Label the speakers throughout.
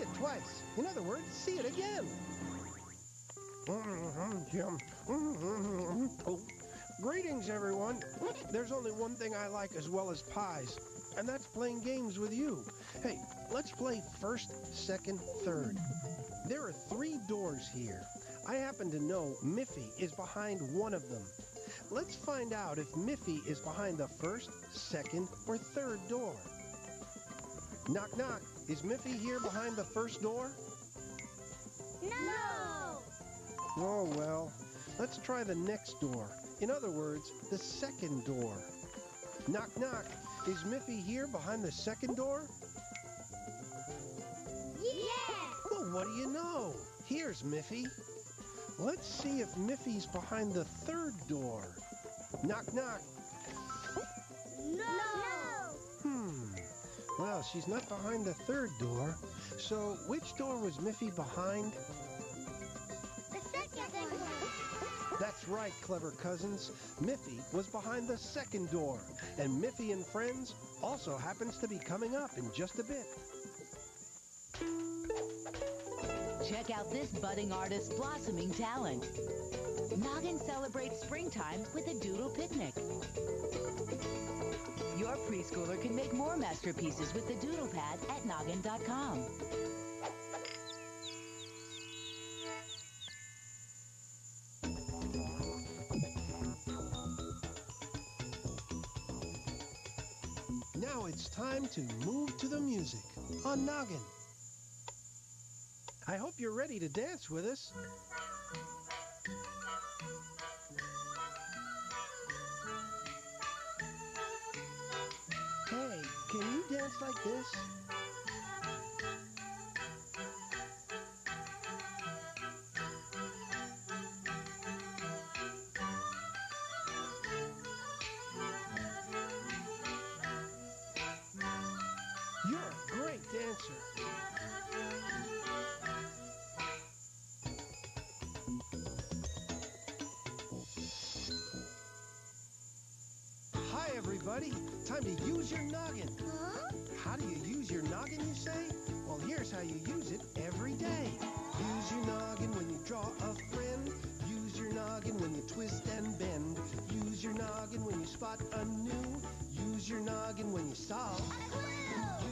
Speaker 1: it twice. In other words, see it again. Oh. Greetings, everyone. There's only one thing I like as well as pies, and that's playing games with you. Hey, let's play first, second, third. There are 3 doors here. I happen to know Miffy is behind one of them. Let's find out if Miffy is behind the first, second, or third door. Knock, knock. Is Miffy here behind the first door?
Speaker 2: No!
Speaker 1: Oh, well. Let's try the next door. In other words, the second door. Knock, knock. Is Miffy here behind the second door?
Speaker 2: Yeah!
Speaker 1: Well, what do you know? Here's Miffy. Let's see if Miffy's behind the third door. Knock, knock.
Speaker 2: No!
Speaker 1: Well, she's not behind the third door. So, which door was Miffy behind?
Speaker 2: The second one.
Speaker 1: That's right, clever cousins. Miffy was behind the second door. And Miffy and Friends also happens to be coming up in just a bit.
Speaker 3: Check out this budding artist's blossoming talent. Noggin celebrates springtime with a doodle picnic. Your preschooler can make more masterpieces with the doodle pad at noggin.com.
Speaker 1: Now it's time to move to the music on Noggin. I hope you're ready to dance with us. Hey, can you dance like this? You're a great dancer. Hi, everybody. Time to use your noggin.
Speaker 2: Huh?
Speaker 1: How do you use your noggin, you say? Well, here's how you use it every day. Use your noggin when you draw a friend. Use your noggin when you twist and bend. Use your noggin when you spot a new. Use your noggin when you solve.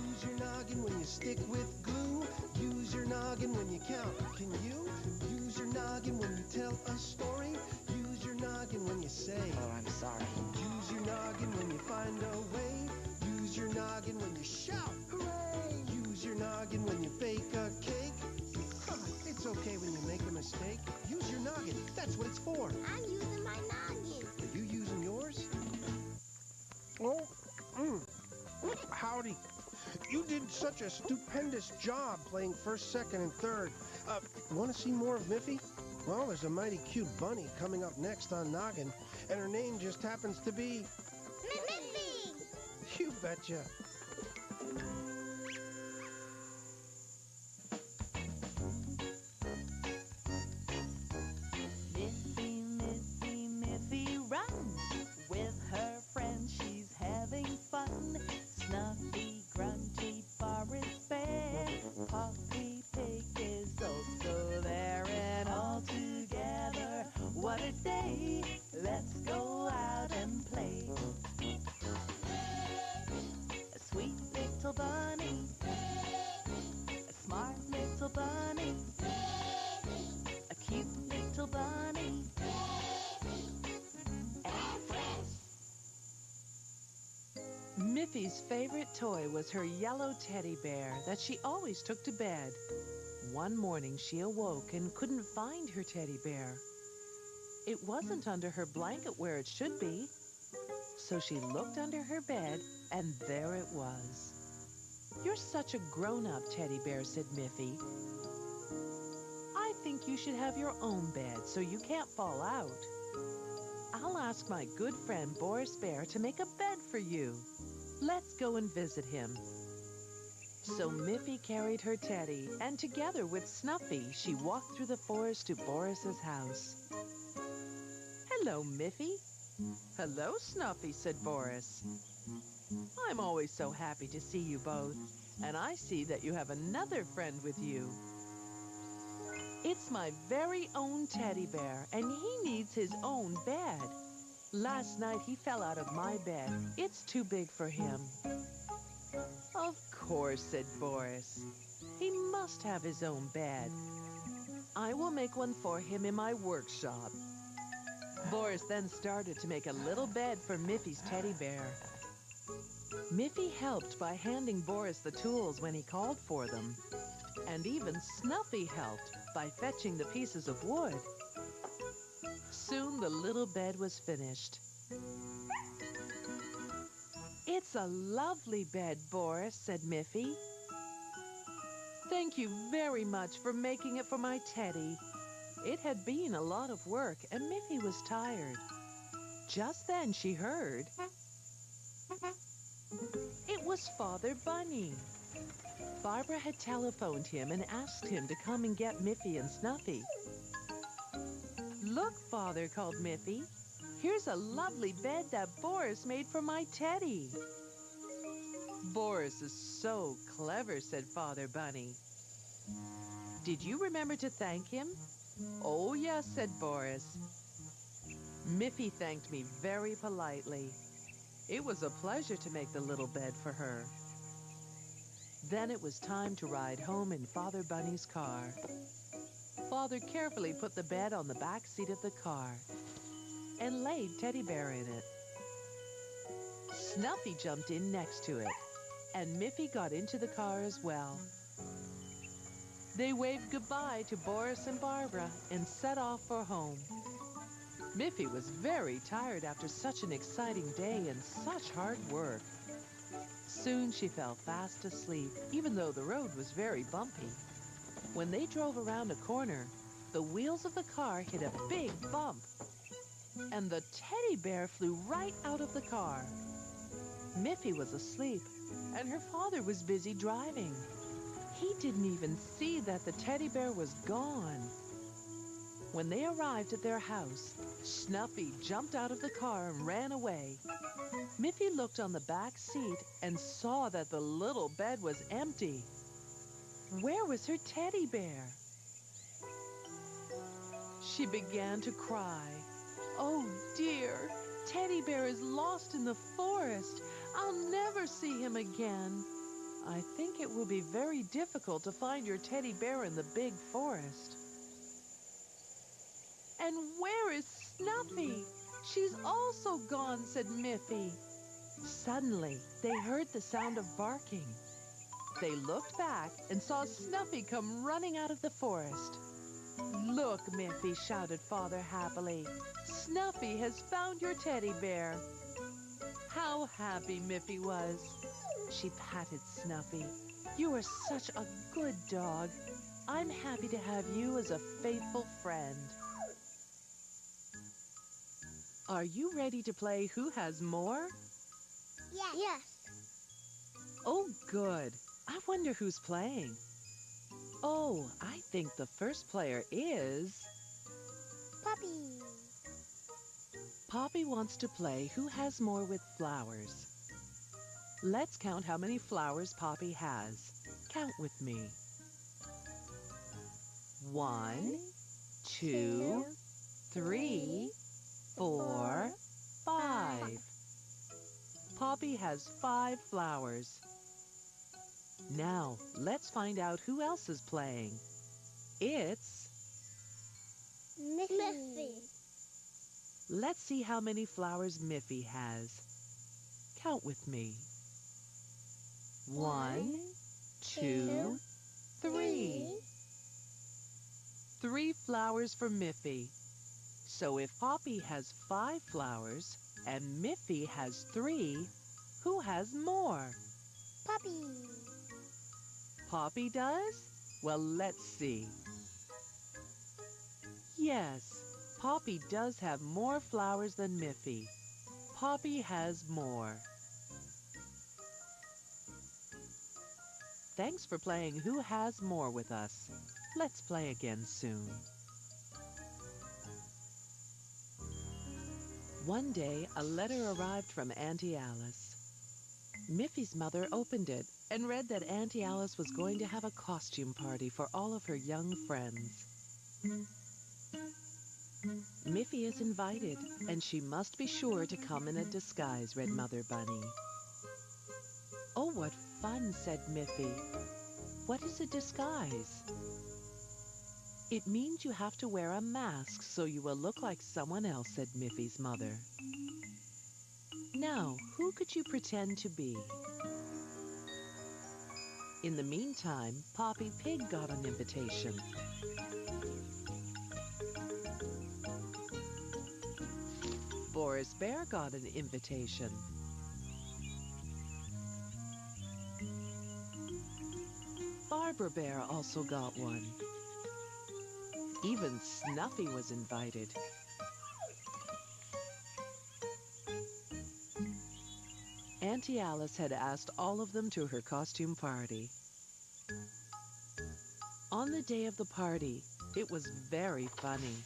Speaker 1: Use your noggin when you stick with glue. Use your noggin when you count. Can you? Use your noggin when you tell a story. Use your noggin when you say,
Speaker 4: Oh, I'm sorry.
Speaker 1: use your noggin when you find a way. Use your noggin when you shout, hooray! Use your noggin when you bake a cake. It's okay when you make a mistake. Use your noggin. That's what it's for.
Speaker 2: I'm using my noggin.
Speaker 1: Are you using yours? Oh, howdy. You did such a stupendous job playing first, second, and third. Want to see more of Miffy? Well, there's a mighty cute bunny coming up next on Noggin, and her name just happens to be...
Speaker 2: Miffy!
Speaker 1: You betcha.
Speaker 3: Miffy, Miffy, Miffy runs. With her friends she's having fun. Snuffy, grunty, Forest Bear. Poppy Pig is also there. And all together, what a day. Let's go out and play. A sweet little bunny. A smart little bunny. A cute little bunny. Miffy's favorite toy was her yellow teddy bear that she always took to bed. One morning she awoke and couldn't find her teddy bear. It wasn't under her blanket where it should be. So she looked under her bed, and there it was. "You're such a grown-up teddy bear," said Miffy. "I think you should have your own bed so you can't fall out. I'll ask my good friend Boris Bear to make a bed for you. Let's go and visit him." So Miffy carried her teddy, and together with Snuffy, she walked through the forest to Boris's house. "Hello, Miffy." "Hello, Snuffy," said Boris. "I'm always so happy to see you both. And I see that you have another friend with you. It's my very own teddy bear, and he needs his own bed. Last night he fell out of my bed. It's too big for him. Of course, said Boris. He must have his own bed. I will make one for him in my workshop. Boris then started to make a little bed for Miffy's teddy bear. Miffy helped by handing Boris the tools when he called for them. And even Snuffy helped by fetching the pieces of wood. Soon the little bed was finished. It's a lovely bed, Boris, said Miffy. Thank you very much for making it for my teddy. It had been a lot of work, and Miffy was tired. Just then she heard... It was Father Bunny. Barbara had telephoned him and asked him to come and get Miffy and Snuffy. Look, Father, called Miffy. Here's a lovely bed that Boris made for my teddy. Boris is so clever, said Father Bunny. Did you remember to thank him? Oh, yes, said Boris. Miffy thanked me very politely. It was a pleasure to make the little bed for her. Then it was time to ride home in Father Bunny's car. Father carefully put the bed on the back seat of the car and laid Teddy Bear in it. Snuffy jumped in next to it, and Miffy got into the car as well. They waved goodbye to Boris and Barbara and set off for home. Miffy was very tired after such an exciting day and such hard work. Soon she fell fast asleep, even though the road was very bumpy. When they drove around a corner, the wheels of the car hit a big bump, and the teddy bear flew right out of the car. Miffy was asleep, and her father was busy driving. He didn't even see that the teddy bear was gone. When they arrived at their house, Snuffy jumped out of the car and ran away. Miffy looked on the back seat and saw that the little bed was empty. Where was her teddy bear? She began to cry. Oh dear, Teddy Bear is lost in the forest. I'll never see him again. I think it will be very difficult to find your teddy bear in the big forest. And where is Snuffy? She's also gone, said Miffy. Suddenly, they heard the sound of barking. They looked back and saw Snuffy come running out of the forest. Look, Miffy, shouted Father happily. Snuffy has found your teddy bear. How happy Miffy was. She patted Snuffy. You are such a good dog. I'm happy to have you as a faithful friend. Are you ready to play Who Has More?
Speaker 2: Yes. Yes.
Speaker 3: Oh, good. I wonder who's playing. Oh, I think the first player is...
Speaker 2: Puppy.
Speaker 3: Poppy wants to play Who Has More with Flowers. Let's count how many flowers Poppy has. Count with me. 1, 2, 3, 4, 5. Poppy has 5 flowers. Now, let's find out who else is playing. It's...
Speaker 2: Miffy.
Speaker 3: Let's see how many flowers Miffy has. Count with me. 1, 2, 3. 3 flowers for Miffy. So if Poppy has 5 flowers and Miffy has 3, who has more?
Speaker 2: Puppy.
Speaker 3: Poppy does? Well, let's see. Yes, Poppy does have more flowers than Miffy. Poppy has more. Thanks for playing Who Has More with us. Let's play again soon. One day, a letter arrived from Auntie Alice. Miffy's mother opened it and read that Auntie Alice was going to have a costume party for all of her young friends. Miffy is invited, and she must be sure to come in a disguise, read Mother Bunny. Oh, what fun, said Miffy. What is a disguise? It means you have to wear a mask so you will look like someone else, said Miffy's mother. Now, who could you pretend to be? In the meantime, Poppy Pig got an invitation. Boris Bear got an invitation. Barbara Bear also got one. Even Snuffy was invited. Auntie Alice had asked all of them to her costume party. On the day of the party, it was very funny.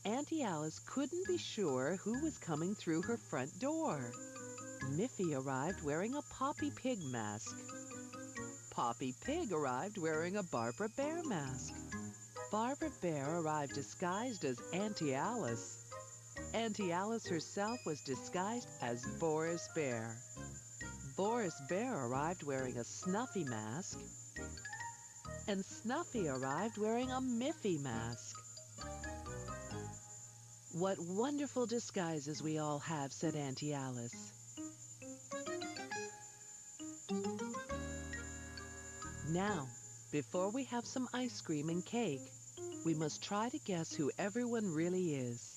Speaker 3: Auntie Alice couldn't be sure who was coming through her front door. Miffy arrived wearing a Poppy Pig mask. Poppy Pig arrived wearing a Barbara Bear mask. Barbara Bear arrived disguised as Auntie Alice. Auntie Alice herself was disguised as Boris Bear. Boris Bear arrived wearing a Snuffy mask. And Snuffy arrived wearing a Miffy mask. What wonderful disguises we all have, said Auntie Alice. Now, before we have some ice cream and cake, we must try to guess who everyone really is.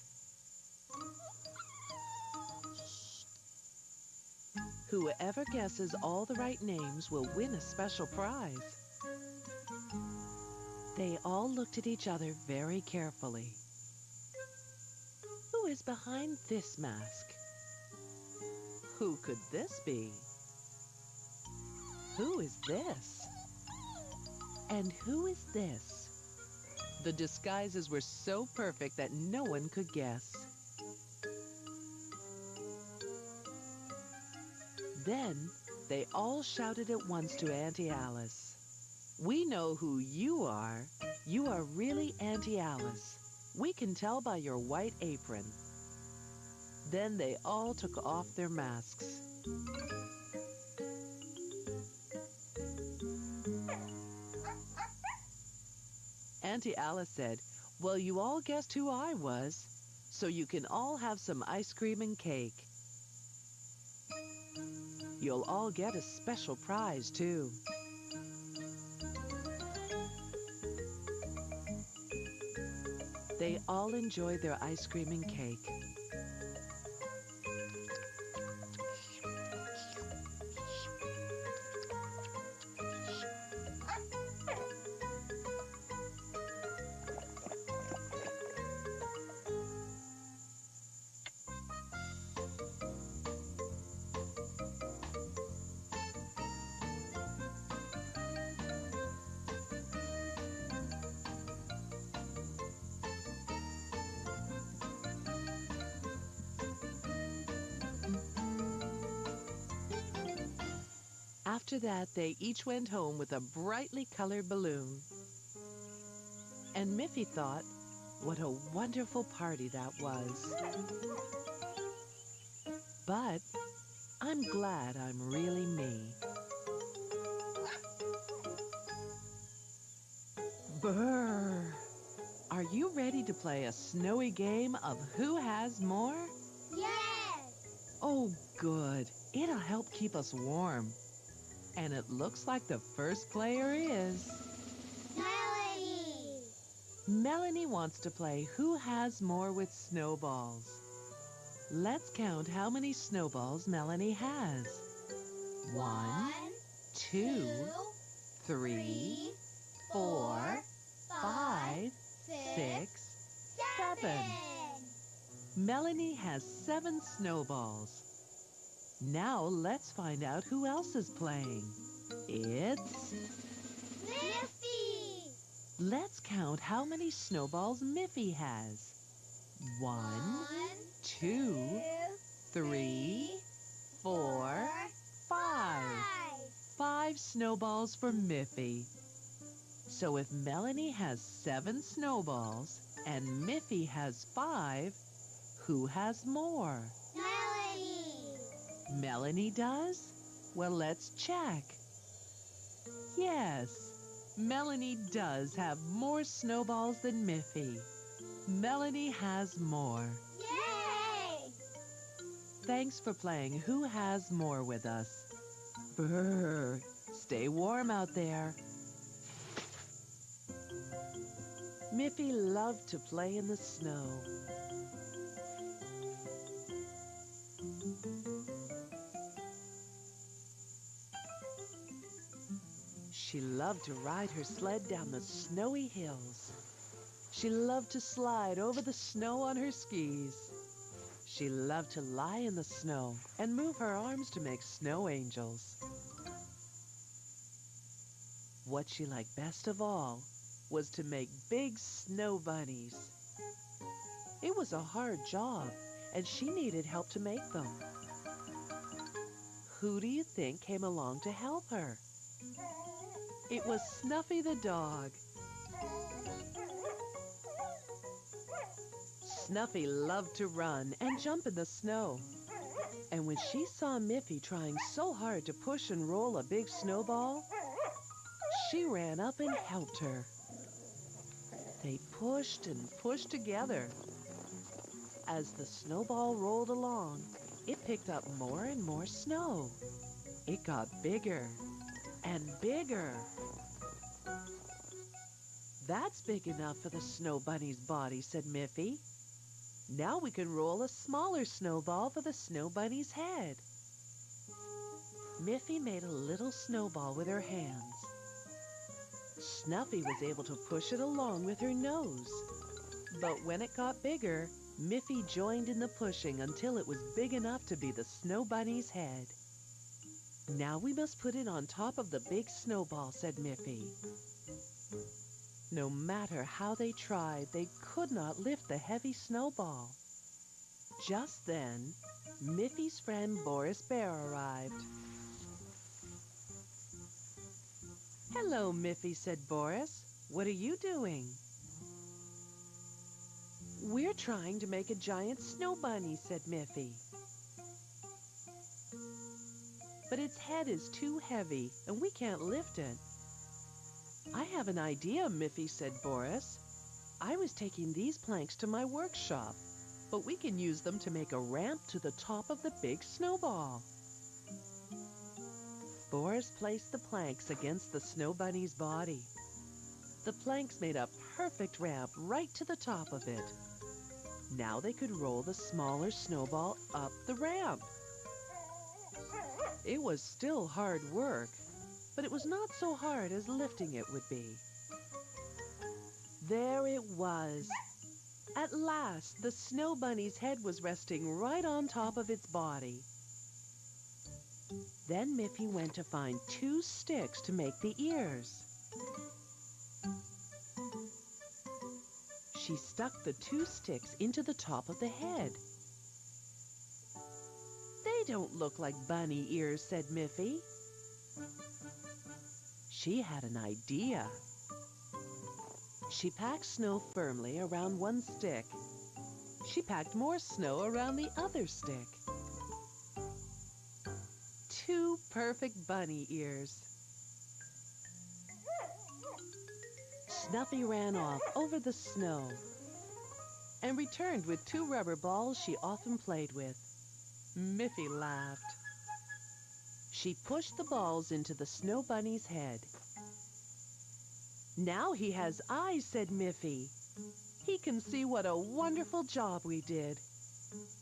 Speaker 3: Whoever guesses all the right names will win a special prize. They all looked at each other very carefully. Who is behind this mask? Who could this be? Who is this? And who is this? The disguises were so perfect that no one could guess. Then they all shouted at once to Auntie Alice. We know who you are. You are really Auntie Alice. We can tell by your white apron. Then they all took off their masks. Auntie Alice said, well, you all guessed who I was, so you can all have some ice cream and cake. You'll all get a special prize, too. They all enjoyed their ice cream and cake. After that, they each went home with a brightly colored balloon. And Miffy thought, what a wonderful party that was. But I'm glad I'm really me. Brrr! Are you ready to play a snowy game of Who Has More?
Speaker 2: Yes!
Speaker 3: Oh, good. It'll help keep us warm. And it looks like the first player is...
Speaker 2: Melanie!
Speaker 3: Melanie wants to play Who Has More with Snowballs. Let's count how many snowballs Melanie has. 1, 2, 3, 4, 5, 6, 7. Melanie has 7 snowballs. Now let's find out who else is playing. It's...
Speaker 2: Miffy!
Speaker 3: Let's count how many snowballs Miffy has. 1, 2, 3, 4, 5. 5 snowballs for Miffy. So if Melanie has 7 snowballs and Miffy has 5, who has more?
Speaker 2: Melanie!
Speaker 3: Melanie does? Well, let's check. Yes, Melanie does have more snowballs than Miffy. Melanie has more.
Speaker 2: Yay!
Speaker 3: Thanks for playing Who Has More with us. Brr, stay warm out there. Miffy loved to play in the snow. She loved to ride her sled down the snowy hills. She loved to slide over the snow on her skis. She loved to lie in the snow and move her arms to make snow angels. What she liked best of all was to make big snow bunnies. It was a hard job, and she needed help to make them. Who do you think came along to help her? It was Snuffy the dog. Snuffy loved to run and jump in the snow. And when she saw Miffy trying so hard to push and roll a big snowball, she ran up and helped her. They pushed and pushed together. As the snowball rolled along, it picked up more and more snow. It got bigger and bigger. That's big enough for the snow bunny's body, said Miffy. Now we can roll a smaller snowball for the snow bunny's head. Miffy made a little snowball with her hands. Snuffy was able to push it along with her nose. But when it got bigger, Miffy joined in the pushing until it was big enough to be the snow bunny's head. Now we must put it on top of the big snowball, said Miffy. No matter how they tried, they could not lift the heavy snowball. Just then, Miffy's friend Boris Bear arrived. Hello, Miffy, said Boris. What are you doing? We're trying to make a giant snow bunny, said Miffy. But its head is too heavy, and we can't lift it. I have an idea, Miffy, said Boris. I was taking these planks to my workshop, but we can use them to make a ramp to the top of the big snowball. Boris placed the planks against the snow bunny's body. The planks made a perfect ramp right to the top of it. Now they could roll the smaller snowball up the ramp. It was still hard work, but it was not so hard as lifting it would be. There it was. At last, the snow bunny's head was resting right on top of its body. Then Miffy went to find 2 sticks to make the ears. She stuck the 2 sticks into the top of the head. They don't look like bunny ears, said Miffy. She had an idea. She packed snow firmly around one stick. She packed more snow around the other stick. 2 perfect bunny ears. Snuffy ran off over the snow and returned with 2 rubber balls she often played with. Miffy laughed. She pushed the balls into the snow bunny's head. Now he has eyes, said Miffy. He can see what a wonderful job we did.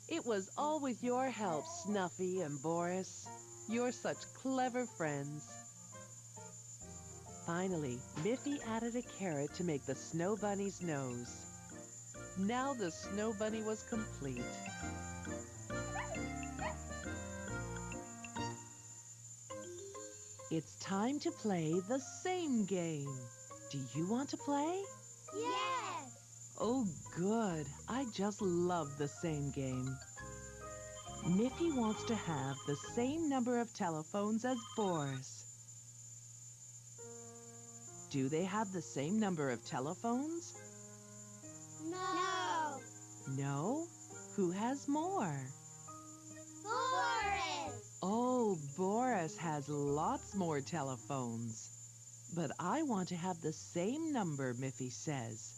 Speaker 3: It was all with your help, Snuffy and Boris. You're such clever friends. Finally, Miffy added a carrot to make the snow bunny's nose. Now the snow bunny was complete. It's time to play the same game. Do you want to play?
Speaker 2: Yes!
Speaker 3: Oh, good. I just love the same game. Miffy wants to have the same number of telephones as Boris. Do they have the same number of telephones?
Speaker 2: No.
Speaker 3: No? Who has more?
Speaker 2: Boris.
Speaker 3: Oh, Boris has lots more telephones. But I want to have the same number, Miffy says.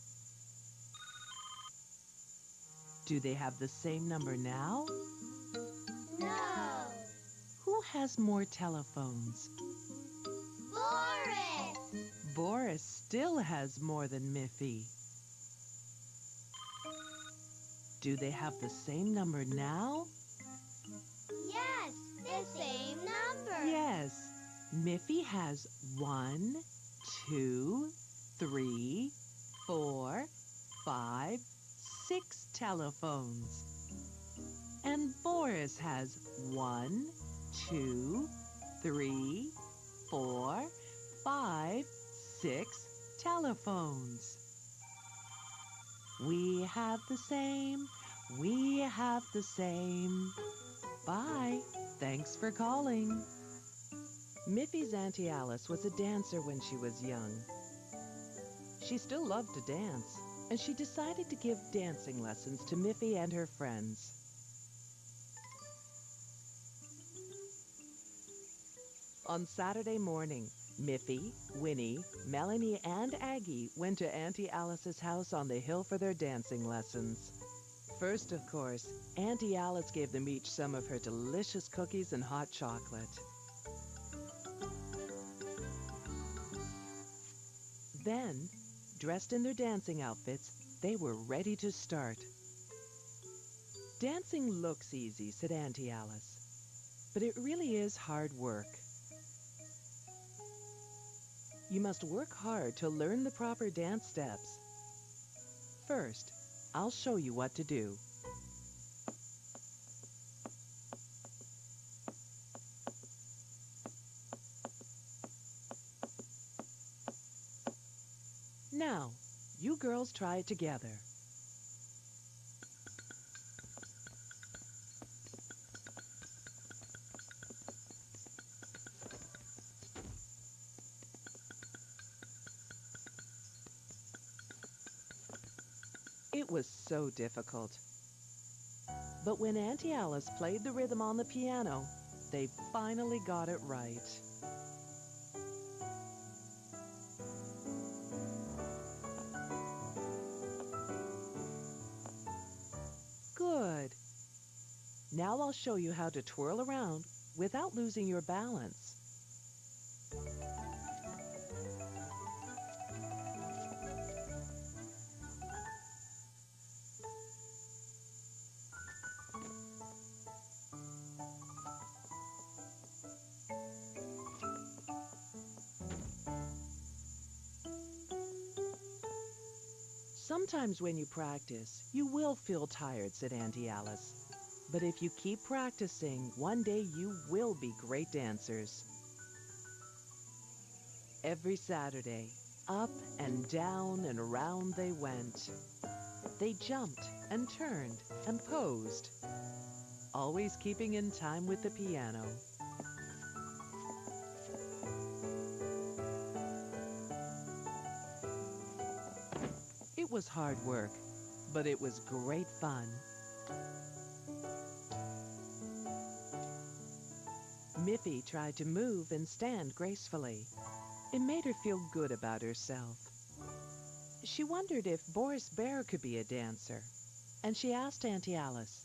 Speaker 3: Do they have the same number now?
Speaker 2: No.
Speaker 3: Who has more telephones?
Speaker 2: Boris.
Speaker 3: Boris still has more than Miffy. Do they have the same number now?
Speaker 2: Yes, the same number.
Speaker 3: Yes. Miffy has 1, 2, 3, 4, 5, 6 telephones. And Boris has 1, 2, 3, 4, 5, 6 telephones. We have the same. We have the same. Bye. Thanks for calling. Miffy's Auntie Alice was a dancer when she was young. She still loved to dance, and she decided to give dancing lessons to Miffy and her friends. On Saturday morning, Miffy, Winnie, Melanie, and Aggie went to Auntie Alice's house on the hill for their dancing lessons. First, of course, Auntie Alice gave them each some of her delicious cookies and hot chocolate. Then, dressed in their dancing outfits, they were ready to start. Dancing looks easy, said Auntie Alice, but it really is hard work. You must work hard to learn the proper dance steps. First, I'll show you what to do. Now, you girls try it together. It was so difficult. But when Auntie Alice played the rhythm on the piano, they finally got it right. Good. Now I'll show you how to twirl around without losing your balance. Sometimes when you practice, you will feel tired, said Auntie Alice. But if you keep practicing, one day you will be great dancers. Every Saturday, up and down and around they went. They jumped and turned and posed, always keeping in time with the piano. It was hard work, but it was great fun. Miffy tried to move and stand gracefully. It made her feel good about herself. She wondered if Boris Bear could be a dancer, and she asked Auntie Alice,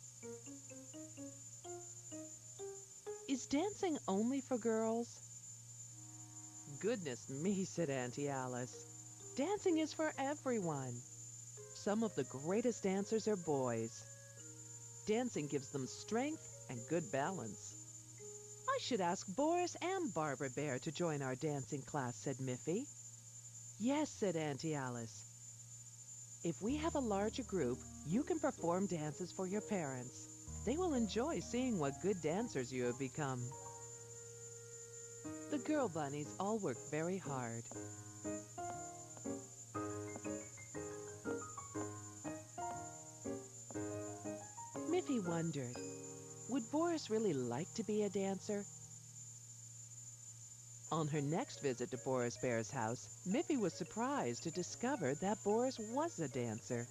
Speaker 3: "Is dancing only for girls?" "Goodness me," said Auntie Alice. "Dancing is for everyone. Some of the greatest dancers are boys. Dancing gives them strength and good balance." "I should ask Boris and Barbara Bear to join our dancing class," said Miffy. "Yes," said Auntie Alice. "If we have a larger group, you can perform dances for your parents. They will enjoy seeing what good dancers you have become." The girl bunnies all worked very hard. Miffy wondered, would Boris really like to be a dancer? On her next visit to Boris Bear's house, Miffy was surprised to discover that Boris was a dancer.